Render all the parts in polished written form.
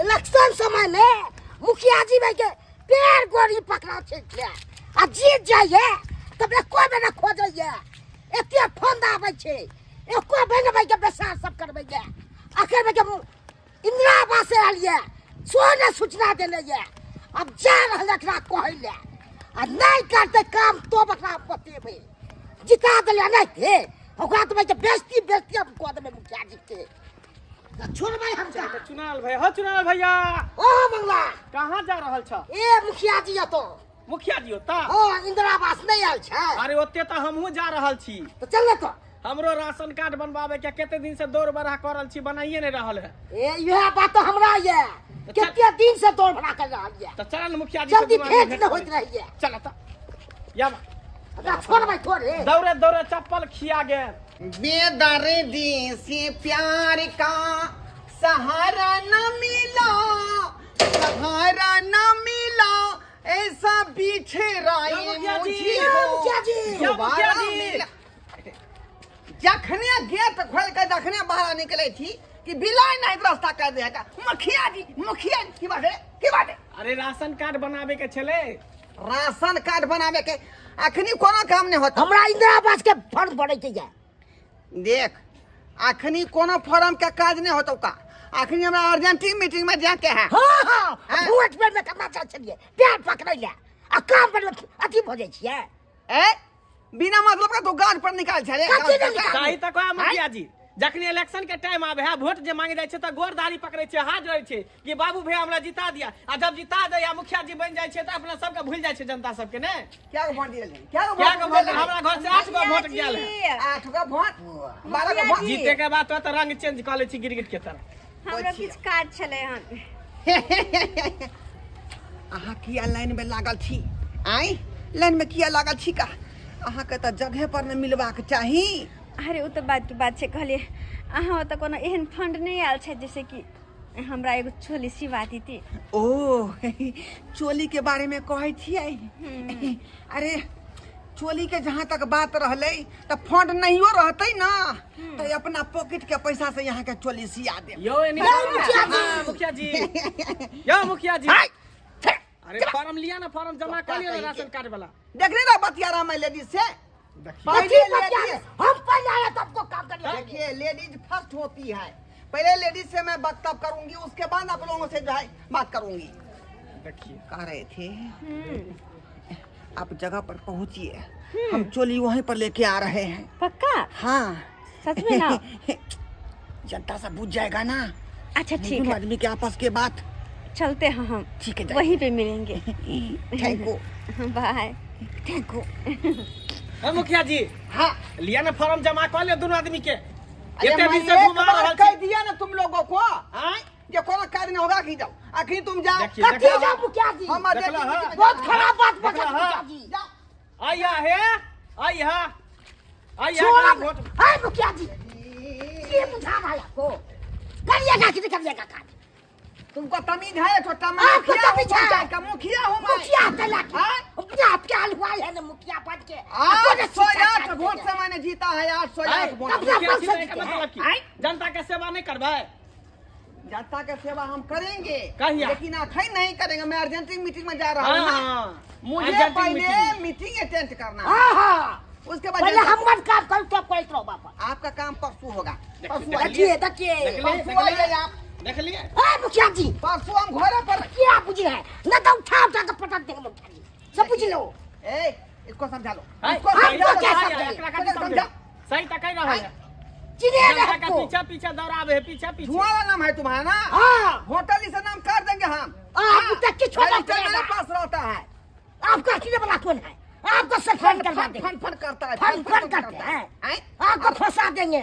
Election समय में मुखिया जी भाई के पेड़ गोरी पकड़ा छे आ जीत जाइए तब एको बेना खोजइए एते फंड आबै छे एको बेना भाई के बेसार सब करबैए आखिर में के इंदिरा आवास से आलिए सोने सूचना देले ये अब जा रहल एकरा कहले आ नहीं करते काम तो बकरा बतेबे जिता देले नहीं थे ओकरा तो भाई के बेइज्जती अब कह देबे मुखिया जी के छोड़ भाई हम चुनाल भैया हो चुनाल भैया ओ मंगला कहाँ जा रहल छ ए मुखिया जी तो मुखिया जी ओता ओ इंदिरा आवास नहीं आयल छै अरे ओते तो हमहू जा रहल छी तो चल तो हमरो राशन कार्ड बनवावे के केते दिन से दौड़ बरहा कर रहल छी बनाइए नहीं रहल है ए यह बात तो हमरा ये केते दिन से दौड़ भरा कर रहल ये तो चल न मुखिया जी जल्दी भेज न होइत रही है चल त या अगर छोड़ भाई छोड़ रे दौड़े दौड़े चप्पल खिया गए बेदर्दी से प्यार का सहारा न मिला सहारा न मिला ऐसा पीछे राय मुझे मुखिया जी दोबारा मिला जखने गेट खोल के जखने बाहर निकले थी कि बिलाई नहीं रास्ता कर देगा मुखिया जी की बात है अरे राशन कार्ड बनावे के छले राशन कार्ड बनावे के अखनी कोनो काम नहीं होता हमरा इंदिरा आवास के फंड पड़े के जा देख अखनी कोनो फॉर्म के काज नहीं होता का अखनी हमरा अर्जेंटी मीटिंग में जाके है हां हां वोट पे में करना चाहिए प्यार पकड़ ले आ काम पर अथी हो जाय छिए ए बिना मतलब का तो गाज पर निकाल छे सही तक मुखिया जी जखनी इलेक्शन के टाइम आवे है वोट जे मांगे जाय छे त गोरदारी पकड़े छे हाथ जोड़े छे कि बाबू भैया हमरा जिता दिया आ जब जिता दे या मुखिया जी बन जाय छे त अपना सब के भूल जाय छे जनता सब के ने क्या वोट दिले क्या को वोट हमरा घर से 8 गो वोट गेल है 8 गो वोट 12 गो वोट जीते के बाद तो रंग चेंज कर ले छी गिरगिट के तरह हमरा कुछ काज छले हन आहा किया लाइन में लागल छी आई लाइन में किया लागल छी का आहा के त जगह पर न मिलवा के चाही अरे उ तो बात की बात छे कहलिए अहाँ तो कोनो एहन फंड नहीं आयल छे जैसे कि हमरा एगो चोली सिवा दीती ओ चोली के बारे में कहै छियै अरे चोली के जहाँ तक बात रहले त फंड नहियो रहते ना तो अपना पॉकेट के पैसा से यहाँ के चोली सिया दे यो मुखिया जी यो मुखिया जी अरे फॉर्म लिया ना फॉर्म जमा कर लिया राशन कार्ड वाला देख रहे ना बतियारा में लेडीज से पहले लेडीज हम पहले आए तब को काम करिए देखिए लेडीज फर्स्ट होती है पहले लेडीज से मैं बात तब करूंगी उसके बाद आप लोगों से जो है बात करूंगी देखिए कह रहे थे आप जगह पर पहुंचिए हम चोली वहीं पर लेके आ रहे हैं पक्का हाँ सच में ना जनता सब बुझ जाएगा ना अच्छा ठीक दोनों है आदमी के आपस के बात चलते हैं हम ठीक है वहीं पे मिलेंगे thank you bye thank you मुखिया जी हाँ लिया ना फॉर्म जमा कर लिया दोनों आदमी के अरे एते मैं दिन से एक घुमा बार रहल कह छी दिया ना तुम लोगों को हां ये कोनो कार्य नहीं होगा कि जाओ आखिर तुम जाओ देखिए, कथी जा मुखिया जी हम देखला, हाँ। बहुत खराब बात बता देखला, मुखिया हाँ। जी जाओ आइया है आइया छोड़ा वोट हाय मुखिया जी ये बुझा भाई आपको करिएगा कि नहीं करिएगा काम तुमको तमीज है छोटा आपको मुखिया तमीज है। पंचायत का मुखिया हूँ मैं मुखिया तला के हाँ? अपने आप के हलवाई है ना मुखिया पद के 808 वोट से मैंने जीता है 808 वोट अपना मुखिया पद जी से ने का जीते मतलब की हैं। जनता के सेवा नहीं करबे जनता के सेवा हम करेंगे कहिया? लेकिन अखन नहीं करेंगे मैं अर्जेंटीन मीटिंग में जा रहा हूँ ना हां मुझे अर्जेंटीन पहले मीटिंग अटेंड करना है हाँ हाँ उसके बाद पहले हम मत काम करो तब कोई तो बापा आपका काम परसों होगा देखिए, परसों देखिए। देखिए परसों आइए आप देख लिए हाय मुखिया जी परसों हम घोड़े पर क्या बुझे है न तो उठा के पटक देंगे मुखिया जी सब बुझ लो ए इसको समझा लो हाय, इसको सही समझा तो लो। सही है, एकरा खातिर समझा। सही तो कह रहा है चिने जनता के आपको पीछे पीछे दौड़ावे है पीछे पीछे धुआं नाम है तुम्हारा ना हाँ होटल से नाम कर देंगे हम आप तक की छोटा रजिस्टर मेरे पास रहता है आपका किने वाला कौन है आपको सब फंड करवा देंगे फन करता है फंड करते हैं हैं? आपको फंसा देंगे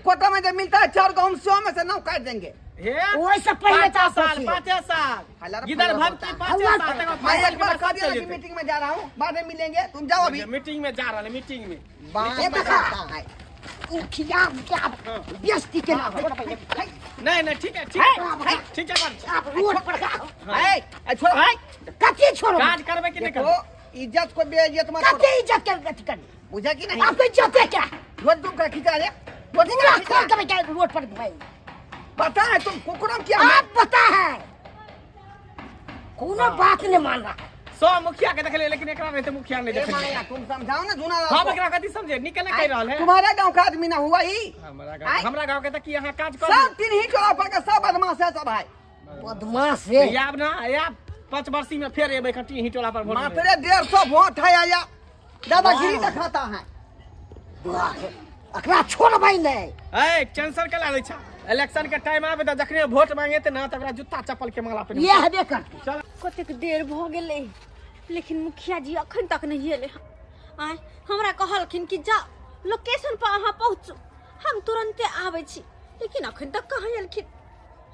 कोटा में जब मिलता है 4 को हम 100 में से 9 काट देंगे हे वैसे पहले 5 साल सोचिए। 5 साल हल्ला इधर फल्ला भक्ति होता 5 हल्ला साल फल्ला। तक मैं एक बार कह दिया ना कि मीटिंग में जा रहा हूँ बाद में मिलेंगे तुम जाओ अभी मीटिंग में जा रहा है मीटिंग में बात ये में देखा। करता है मुखिया क्या बेइज्जती के ना छोड़ भाई नहीं नहीं ठीक है ठीक है ठीक है बात आप रोड पर का ए छोड़ो भाई कथी छोड़ो काज करबे कि नहीं देखो करबे इज्जत को बेइज्जत मत करो कथी इज्जत कर गति करनी बुझा कि नहीं आपको इज्जत है क्या रोज तुम का खिंचा रे रोज पूरा खिंचा खोल के बैठा रोड पर भाई पता है तुम कुकुरम क्या आप पता है कोनो बात नहीं मान रहा है। सब मुखिया के देखले लेकिन एकरा रहते मुखिया नहीं ए देखले माया तुम समझाओ ना जूना हम एकरा कथी समझे निकल कह रहल है तुम्हारे गांव का आदमी ना हुआ ही हमरा गांव के त की यहाँ काज कर सब तीन ही टोला पर के सब बदमाश है सब भाई बदमाश है। याब ना याब 5 वर्षी में फिर एबे कटी ही टोला पर वोट देबे। मात्र 150 वोट है या दादागिरी दिखाता है। अकरा छोड़ भाई नहीं। ए कैंसर के लागे छा इलेक्शन के टाइम आबे त जखने वोट मांगे त ना तकरा जूता चप्पल के माला पे ये हबे करते। चल कतेक देर भ गेलै लेकिन मुखिया जी अखन तक नहीं एले। आय हमरा कहलखिन कि जा लोकेशन पर अहाँ पहुँचू हम तुरंते आबै छी लेकिन अखन तक कहाँ एलखिन।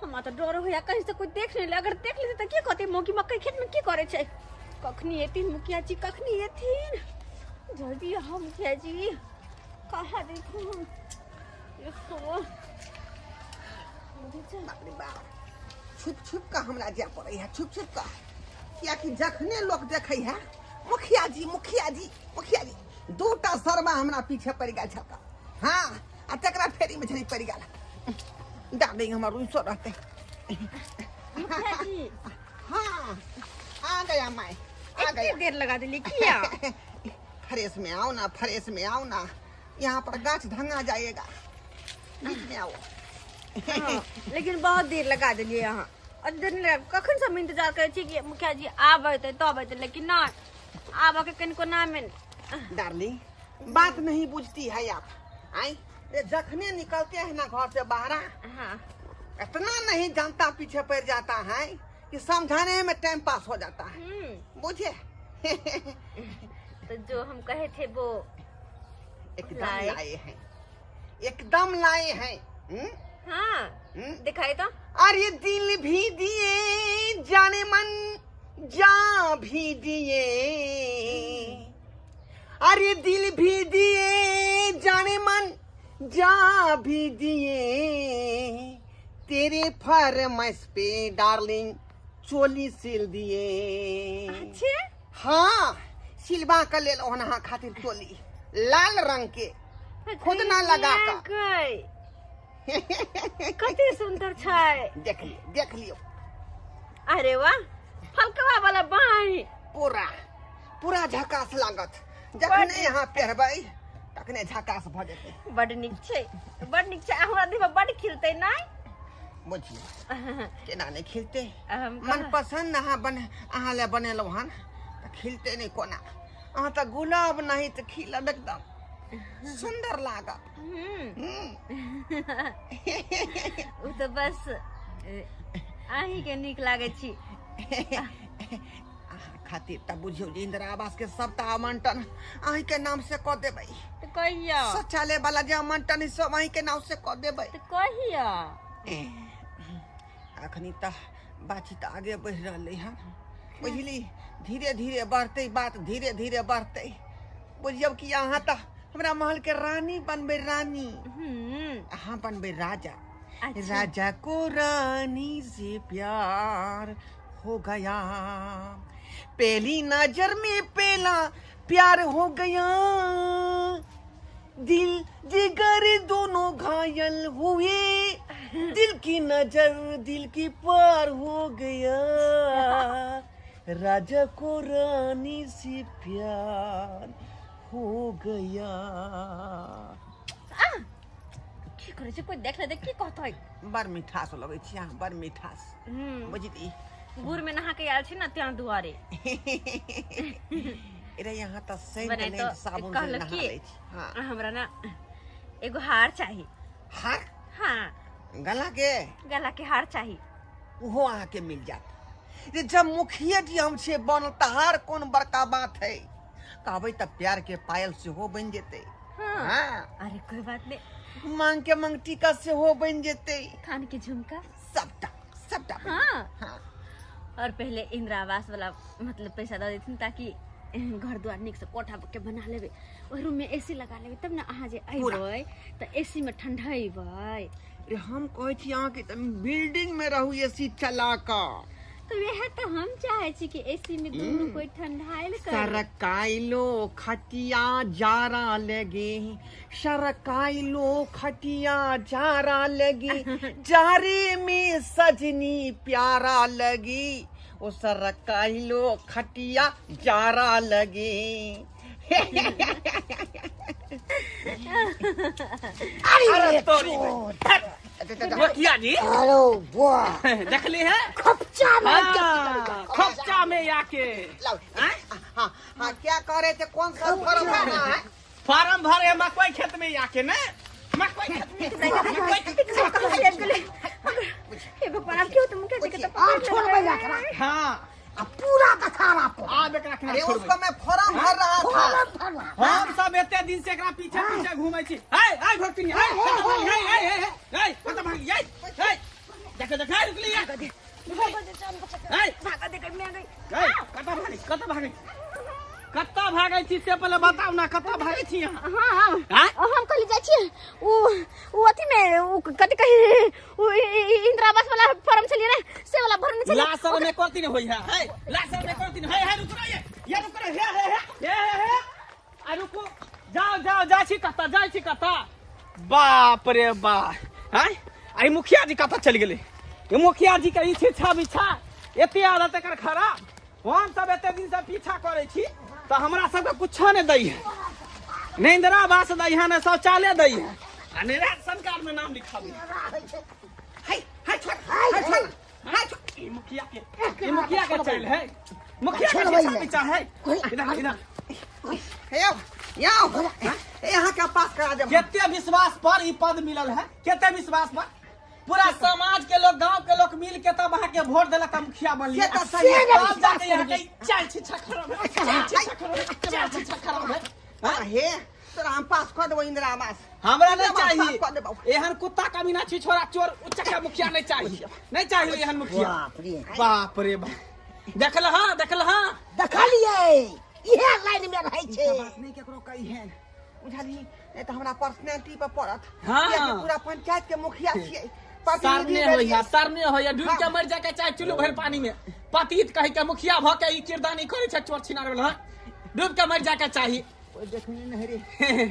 हमरा तऽ डर होइया कहीं से कोई देख नहीं ले, अगर देख लेते तऽ की कहते मौकी मकई खेत में की करे छै। कखनी एथिन मुखिया जी कखनी एथिन, जल्दी आओ मुखिया जी। कहाँ देखू छुप छुप का हमरा जाय पड़े है, छुप छुप का, किया कि जखने लोग देखे है मुखिया जी मुखिया जी मुखिया जी, दूटा शर्मा हमरा पीछे पड़ गया छका। हाँ आ तकरा फेरी में झड़ी पड़ गया डार्लिंग हमर रुसो रहते। मुखिया जी हाँ आ गया मैं आ इतनी गया। देर लगा दिली किया? फ्रेश में आओ ना, फ्रेश में आओ ना, यहाँ पर गाछ धंगा जाएगा, बीच में आओ। हाँ, लेकिन बहुत देर लगा दिलिए यहाँ। और देर नहीं लगा, कखन से हम इंतजार करे छी कि मुखिया जी आबे तब अते, लेकिन ना आबे के कनिको नाम में। डार्लिंग बात नहीं बुझती है आप। आई ये जखने निकलते हैं ना घर से बाहर, हाँ इतना नहीं जानता पीछे पड़ जाता है कि समझाने में टाइम पास हो जाता है, बुझे। तो जो हम कहे थे वो एकदम लाए। लाए हैं, एकदम लाए हैं। हाँ दिखाई तो। अरे दिल भी दिए जाने मन जा भी दिए, अरे दिल भी दिए जाने मन जा भी दिए, तेरे फरमाइश पे डार्लिंग चोली सिल दिए। अच्छे हाँ सिलवा कर ले लो ना खातिर चोली लाल रंग के, खुद ना लगा कर। कते सुंदर छै, देख लियो देख लियो, अरे वाह फलकवा वाला बाई पूरा पूरा झकास लागत। जखने यहाँ पहरबै तखने झकास भ जेतै। बड़ नीक छै, बड़ नीक छै। हमरा देह में बड़ खिलते नहीं। बुझियो केना नहीं खिलते, हम मन पसंद अहाँ ले बनेलहुँ हन तऽ खिलते नहीं कोना। अहाँ तऽ गुलाब नहीं तऽ खिलब एकदम सुंदर लागत। उ तो बस अहीं के नीक लागे छी। अहाँ खातिर तऽ बुझियो जे इंदिरा आवास के सबटा आवंटन अहीं के नाम से कऽ देबै। तो कहिया शौचालय वाला जे आवंटन है सब अहीं के नाम से कऽ देबै। तो कहिया अखनी तऽ बातचीत आगे बढ़ रहलै हन, बुझली, धीरे धीरे बढ़ते बात, धीरे धीरे बढ़ते। बुझियौ कि अहाँ तऽ हमरा महल के रानी बनबै, रानी अहाँ बनबै राजा। अच्छा। राजा को रानी से प्यार हो गया, पहली नजर में पहला प्यार हो गया, दिल जिगर दोनों घायल हुए, दिल की नजर दिल की पार हो गया, राजा को रानी से प्यार हो गया। की करे छै, कोई देख ले देख की कहतै। बड़ मिठास लगै छै यहाँ, बड़ मिठास, बुझली। गुड़ में नहा के आयल छी ना त्या दुआरे। अरे यहाँ तो सेंट बने नहीं तो साबुन से कहलक नहा कि लै छी। हाँ हमरा ना एगो हार चाहिए। हार हाँ गला के गला के हार चाहिए। वो अहाँ के मिल जाता। ये जब मुखिया जी हमसे बनल त हार कौन बड़का बात है, कहबै त प्यार के पायल से हो बन जेते। हाँ। हाँ अरे कोई बात नहीं, मांग के मंगटिका से हो बन जेते, खान के झुमका। सबटा सबटा बन हाँ। जेतै। हाँ और पहले इंदिरा आवास वाला मतलब पैसा दे देथिन ताकि घर द्वार निक से कोठा के बना लेबे, ओहि रूम में एसी लगा लेबे, तब ना अहाँ जे अइबै त एसी में ठंडैबै। अरे हम कहै छी अहाँ के बिल्डिंग में रहू एसी चला कर, तो वह तो हम चाहे छी कि एसी में दुनू कोई ठंडाइल कर। सरकाइलो खटिया जारा लगे, सरकाइलो खटिया जारा लगे, जारे में सजनी प्यारा लगी, ओ सरकाइलो खटिया जारा लगे। अरे तोरी मुखिया जी अरे वाह देखली है खपचा में हाँ, खोपचा में आके हाँ हाँ क्या कह रहे थे, कौन सा फॉर्म भरना है? फार्म भरे मकई खेत में आके ना मकई खेत में हे भगवान अब क्यों तुम कैसे के तो और छोड़ भैया करा हाँ अब पूरा बता रहा आपको आ बेकरा के अरे छोड़ उसको मैं फॉर्म भर रहा था। फॉर्म भरना हम सब एते दिन से एकरा पीछे पीछे घूमै छी हाय हाय भक्तिनी हाय हाय हाय हाय हाय कत भागी हाय हाय देख देख हाय रुकली हाय भागा दे मैं गई हाय कत भागी कत भागै छी से पहले बताऊ ना कत भागै छी हां हां हां हम कल जाय छी उ अथी में उ कत कही उ इंदिरा आवास वाला फॉर्म छलिए रे से वाला भरने छलिए लासर में करती न होई है लासर में करती न हाय रुक रे ये रुक रे हे आ रुको जाओ जाय छी कत बाप रे बाप हाय आई मुखिया जी कत चल गेले ये मुखिया जी के ई शिक्षा बिछा एते आदत एकर खराब हम सब एते दिन से पीछा करे छी तो हमरा सबके कुछो नहीं दै है नहीं इंदिरा आवास दै है ना शौचालय दै है आ नहीं राशन कार्ड में नाम लिखाबी हाय हाय छोड़ ये मुखिया के चल है मुखिया के शिक्षा बिछा है इधर यहाँ क्या पास करा दे। केते विश्वास पर ई पद मिलल है केते विश्वास पर पूरा समाज के लोग गांव के लोग मिल के तब वहां के वोट देलक मुखिया बनलिए ये तो सही है। अब जाके यहाँ के चाल छिछा खराब है हाँ हे तोरा हम पास कर देबो इंदिरा आवास। हमरा नहीं पास कर देबो। चाहिए एहन कुत्ता कमीना छी छोरा चोर उच्चका मुखिया नहीं चाहिए एहन मुखिया बाप रे बाप देखल हां देखलिए इहे लाइन में रहै छै बात नहीं केकरो कही है बुझली नहीं तो हमरा पर्सनालिटी पर पड़त। हाँ। कियाकि पूरा पंचायत के मुखिया छियै सरने होइया डूब के मर जाके चाहे चुल्लू भर पानी में पतित कहि के मुखिया भ के ई किरदानी करे छै चोर छिनार वाला डूब के मर जाके चाहिए देखनी नहीं रे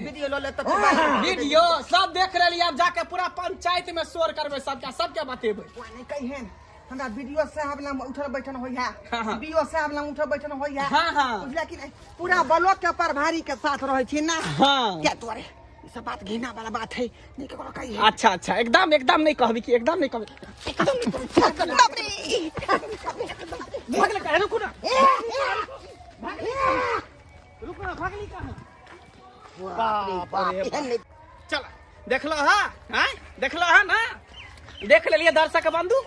वीडियो लो ले तो वीडियो सब देख रही अब जाके पूरा पंचायत में शोर करबे सबके बतेबे कोई नहीं कही है हमरा वीडियो साहब नाम उठल बैठन होइया हाँ। वीडियो साहब नाम उठल बैठन होइया हाँ। बुझला कि नहीं पूरा ब्लॉक के प्रभारी के साथ रहे छी ना हाँ। क्या तोरे ई सब बात घिना वाला बात है नहीं केकरो कही है। अच्छा एकदम नहीं कहबी कि एकदम नहीं कहबी भागले का रुको ना रुको ना भागली कहां चल देखलो हां ना देख लेलिए दर्शक बंधु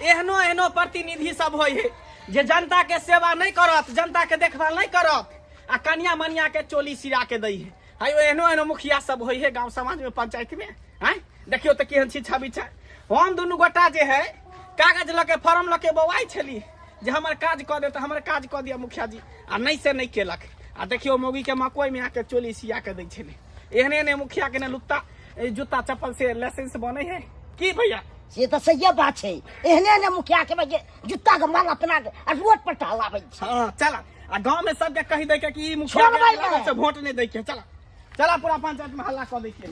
एहनो प्रतिनिधि सब होय है जे जनता के सेवा नहीं करत जनता के देखभाल नहीं करत आ कन्या मनिया के चोली सिरा के दै है हाय एहनो मुखिया सब होय है गांव समाज में पंचायत में हैं देखियो त केहन शिक्षा बिछा हम दुनू गोटा जे है कागज लके फॉर्म लके बवाई छली जे हमर काज क दे त हमर काज क दिया मुखिया जी आ नहीं से नहीं केलक आ देखियो मौगी के मकई में आके चोली सिया के दै छले एहने मुखिया के ने लुत्ता जूता चप्पल से लाइसेंस बने है की भैया से तो सही बात है एहने ने मुखिया के बजे जूता के माला पहना के रोड पर टहलाबै छै। हां चला आ गांव में सबके कहि दे के कि ई मुखिया के से वोट नहीं दै के चला पूरा पंचायत में हल्ला कर दै के